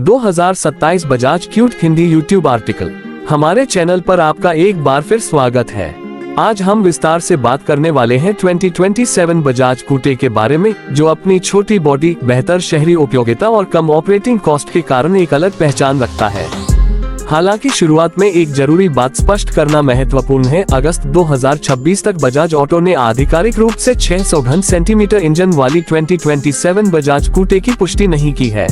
2027 Bajaj cute Hindi YouTube article. हमारे channel पर आपका एक बार फिर स्वागत है। आज हम विस्तार से बात करने वाले हैं 2027 बजाज कूटे के बारे में, जो अपनी छोटी बॉडी, बेहतर शहरी उपयोगिता और कम ऑपरेटिंग कॉस्ट के कारण एक अलग पहचान रखता है। हालांकि शुरुआत में एक जरूरी बात स्पष्ट करना महत्वपूर्ण है। अगस्त 2026 तक बजाज ऑटो ने आधिकारिक रूप से 600 घन सेंटीमीटर इंजन वाली 2027 बजाज कूटे की पुष्टि नहीं की है।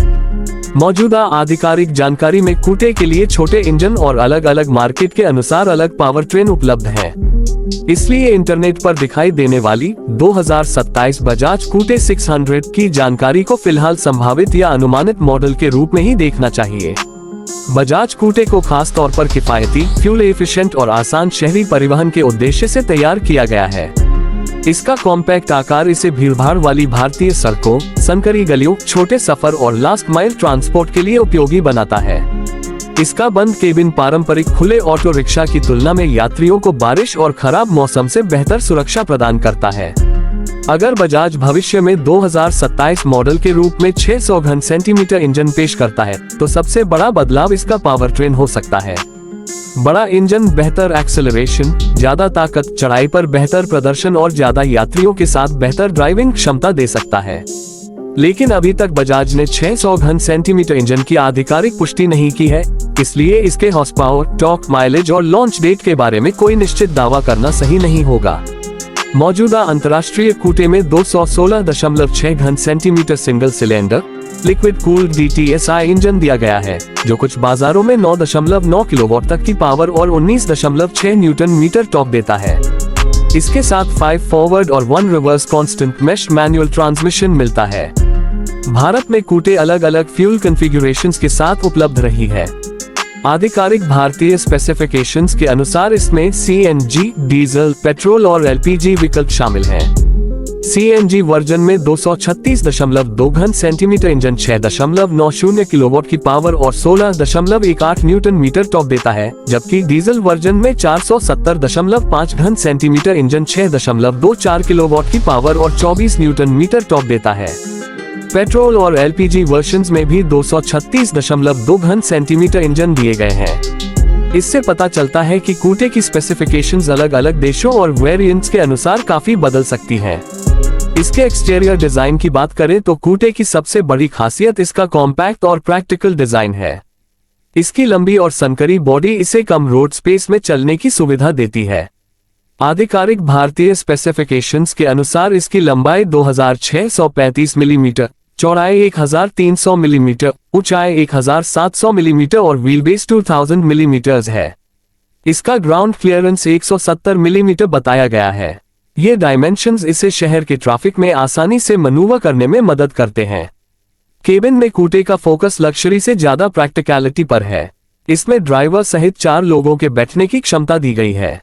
मौजूदा आधिकारिक जानकारी में कूटे के लिए छोटे इंजन और अलग अलग मार्केट के अनुसार अलग पावर ट्रेन उपलब्ध हैं। इसलिए इंटरनेट पर दिखाई देने वाली 2027 बजाज कूटे 600 की जानकारी को फिलहाल संभावित या अनुमानित मॉडल के रूप में ही देखना चाहिए। बजाज कूटे को खास तौर पर किफायती, फ्यूल एफिशिएंट और आसान शहरी परिवहन के उद्देश्य से तैयार किया गया है। इसका कॉम्पैक्ट आकार इसे भीड़भाड़ वाली भारतीय सड़कों, संकरी गलियों, छोटे सफर और लास्ट माइल ट्रांसपोर्ट के लिए उपयोगी बनाता है। इसका बंद केबिन पारंपरिक खुले ऑटो रिक्शा की तुलना में यात्रियों को बारिश और खराब मौसम से बेहतर सुरक्षा प्रदान करता है। अगर बजाज भविष्य में 2027 मॉडल के रूप में 600 घन सेंटीमीटर इंजन पेश करता है, तो सबसे बड़ा बदलाव इसका पावर ट्रेन हो सकता है। बड़ा इंजन बेहतर एक्सेलरेशन, ज्यादा ताकत, चढ़ाई पर बेहतर प्रदर्शन और ज्यादा यात्रियों के साथ बेहतर ड्राइविंग क्षमता दे सकता है। लेकिन अभी तक बजाज ने 600 घन सेंटीमीटर इंजन की आधिकारिक पुष्टि नहीं की है, इसलिए इसके हॉर्स पावर, टॉर्क, माइलेज और लॉन्च डेट के बारे में कोई निश्चित दावा करना सही नहीं होगा। मौजूदा अंतर्राष्ट्रीय कूटे में 216.6 घन centimetre single cylinder liquid cooled DTSI engine दिया गया है, जो कुछ बाजारों में 9.9 किलोवाट तक की पावर और 19.6 न्यूटन मीटर टॉर्क देता है। इसके साथ 5 फॉरवर्ड और 1 reverse constant mesh manual transmission मिलता है। भारत में कूटे अलग अलग फ्यूल कॉन्फ़िगरेशंस के साथ उपलब्ध रही है। आधिकारिक भारतीय स्पेसिफिकेशंस के अनुसार इसमें CNG, डीजल, पेट्रोल और LPG विकल्प शामिल हैं। CNG वर्जन में 236.2 घन सेंटीमीटर इंजन 6.90 किलोवाट की पावर और 16.18 न्यूटन मीटर टॉर्क देता है, जबकि डीजल वर्जन में 470.5 घन सेंटीमीटर इंजन 6.24 किलोवाट की पावर और 24 न्यूटन मीटर टॉर्क देता है। पेट्रोल और LPG वर्जन्स में भी 236.2 घन सेंटीमीटर इंजन दिए गए हैं। इससे पता चलता है कि कूटे की स्पेसिफिकेशंस अलग अलग देशों और वेरिएंट्स के अनुसार काफी बदल सकती हैं। इसके एक्सटीरियर डिजाइन की बात करें तो कूटे की सबसे बड़ी खासियत इसका कॉम्पैक्ट और प्रैक्टिकल डिजाइन है। इसकी लंबी और संकरी बॉडी इसे कम रोड स्पेस में चलने की सुविधा देती है। आधिकारिक भारतीय स्पेसिफिकेशंस के अनुसार इसकी लंबाई 2635 मिलीमीटर, चौड़ाई 1300 मिलीमीटर, ऊंचाई 1700 मिलीमीटर और व्हीलबेस 2000 मिलीमीटर है। इसका ग्राउंड क्लियरेंस 170 मिलीमीटर बताया गया है। ये डायमेंशंस इसे शहर के ट्रैफिक में आसानी से मनूवर करने में मदद करते हैं। केबिन में कूटे का फोकस लग्जरी से ज्यादा प्रैक्टिकलिटी पर है। इसमें ड्राइवर सहित 4 लोगों के बैठने की क्षमता दी गई है।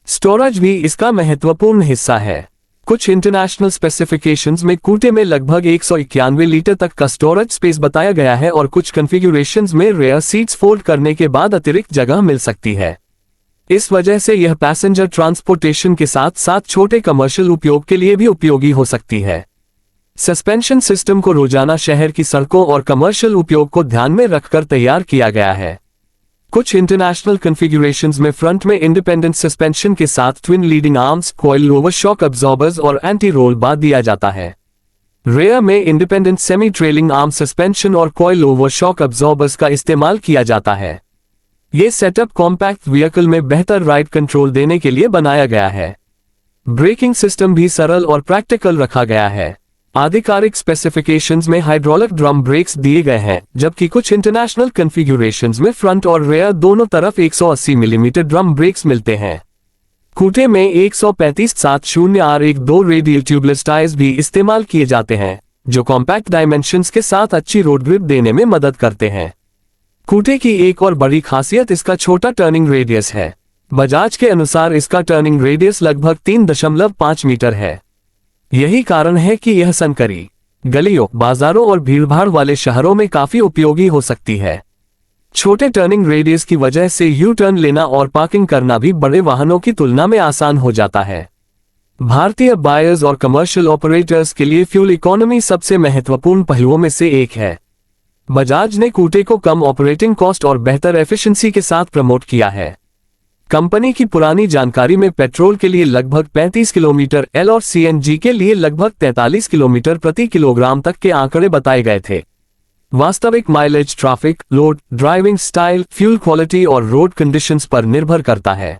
स्टोरेज भी इसका महत्वपूर्ण हिस्सा है। कुछ इंटरनेशनल स्पेसिफिकेशंस में कूटे में लगभग 191 लीटर तक का स्टोरेज स्पेस बताया गया है और कुछ कॉन्फ़िगरेशंस में रेयर सीट्स फोल्ड करने के बाद अतिरिक्त जगह मिल सकती है। इस वजह से यह पैसेंजर ट्रांसपोर्टेशन के साथ साथ छोटे कमर्शियल उपयोग के लिए भी उपयोगी हो सकती है। सस्पेंशन सिस्टम को रोजाना शहर की सड़कों और कमर्शियल उपयोग को ध्यान में रखकर तैयार किया गया है। कुछ इंटरनेशनल कॉन्फ़िगरेशंस में फ्रंट में इंडिपेंडेंट सस्पेंशन के साथ twin leading arms, coil lower shock absorbers और एंटी रोल बार दिया जाता है। रेयर में independent semi trailing arm suspension और कॉइल लोअर शॉक अब्जॉर्बर्स का इस्तेमाल किया जाता है। ये सेटअप कॉम्पैक्ट व्हीकल में बेहतर राइड कंट्रोल देने के लिए बनाया गया है। ब्रेकिंग सिस्टम भी सरल और प्रैक्टिकल रखा गया है। आधिकारिक स्पेसिफिकेशंस में हाइड्रोलिक ड्रम ब्रेक्स दिए गए हैं, जबकि कुछ इंटरनेशनल कॉन्फ़िगरेशंस में फ्रंट और रेयर दोनों तरफ 180 मिलीमीटर ड्रम ब्रेक्स मिलते हैं। कूटे में 135/70 R12 रेडियल ट्यूबलेस टायर्स भी इस्तेमाल किए जाते हैं, जो कॉम्पैक्ट डायमेंशंस के साथ अच्छी रोड ग्रिप देने में मदद करते हैं। कूटे की एक और बड़ी खासियत इसका छोटा टर्निंग रेडियस है। बजाज के अनुसार इसका टर्निंग रेडियस लगभग 3.5 मीटर है। यही कारण है कि यह संकरी गलियों, बाजारों और भीड़भाड़ वाले शहरों में काफी उपयोगी हो सकती है। छोटे टर्निंग रेडियस की वजह से यू टर्न लेना और पार्किंग करना भी बड़े वाहनों की तुलना में आसान हो जाता है। भारतीय बायर्स और कमर्शियल ऑपरेटर्स के लिए फ्यूल इकोनॉमी सबसे महत्वपूर्ण पहलुओं में से एक है। बजाज ने कूटे को कम ऑपरेटिंग कॉस्ट और बेहतर एफिशिएंसी के साथ प्रमोट किया है। कंपनी की पुरानी जानकारी में पेट्रोल के लिए लगभग 35 किलोमीटर एल और सीएनजी के लिए लगभग 43 किलोमीटर प्रति किलोग्राम तक के आंकड़े बताए गए थे। वास्तविक mileage traffic, load, driving style, fuel quality और रोड कंडीशंस पर निर्भर करता है।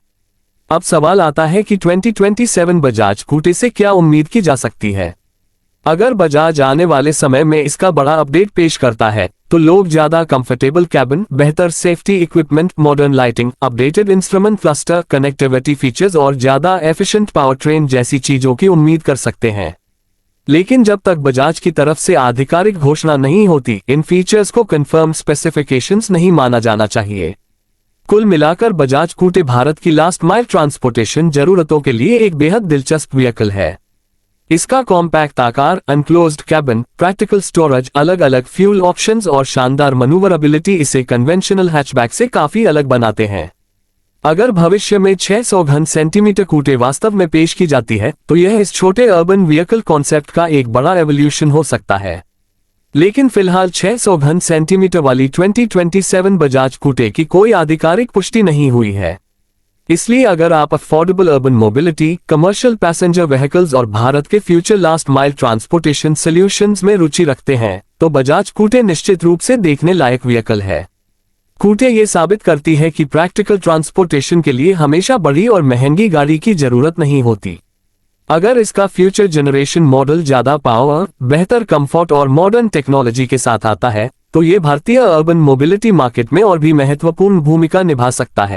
अब सवाल आता है कि 2027 बजाज कूटे से क्या उम्मीद की जा सकती है। अगर बजाज आने वाले समय में इसका बड़ा अपडेट पेश करता है तो लोग ज्यादा कंफर्टेबल कैबिन, बेहतर safety equipment, modern lighting, updated instrument cluster, connectivity features और ज्यादा एफिशिएंट पावर ट्रेन जैसी चीजों की उम्मीद कर सकते हैं। लेकिन जब तक बजाज की तरफ से आधिकारिक घोषणा नहीं होती, इन फीचर्स को कंफर्म स्पेसिफिकेशंस नहीं माना जाना चाहिए। कुल मिलाकर बजाज कूटे भारत की लास्ट माइल ट्रांसपोर्टेशन जरूरतों के लिए एक बेहद दिलचस्प व्हीकल है। इसका कॉम्पैक्ट आकार, अनक्लोज्ड कैबिन, प्रैक्टिकल स्टोरेज, अलग अलग फ्यूल ऑप्शंस और शानदार मनूवरेबिलिटी इसे कन्वेंशनल हैचबैक से काफी अलग बनाते हैं। अगर भविष्य में 600 घन सेंटीमीटर कूटे वास्तव में पेश की जाती है तो यह इस छोटे अर्बन व्हीकल कॉन्सेप्ट का एक बड़ा एवोल्यूशन हो सकता है। लेकिन फिलहाल 600 घन सेंटीमीटर वाली 2027 बजाज कूटे की कोई आधिकारिक पुष्टि नहीं हुई है। इसलिए अगर आप affordable urban mobility, commercial passenger vehicles और भारत के future last mile transportation solutions में रुचि रखते हैं तो बजाज कूटे निश्चित रूप से देखने लायक व्हीकल है। कूटे ये साबित करती है कि प्रैक्टिकल ट्रांसपोर्टेशन के लिए हमेशा बड़ी और महंगी गाड़ी की जरूरत नहीं होती। अगर इसका फ्यूचर जनरेशन मॉडल ज्यादा पावर, बेहतर कंफर्ट और मॉडर्न टेक्नोलॉजी के साथ आता है तो ये भारतीय अर्बन मोबिलिटी मार्केट में और भी महत्वपूर्ण भूमिका निभा सकता है।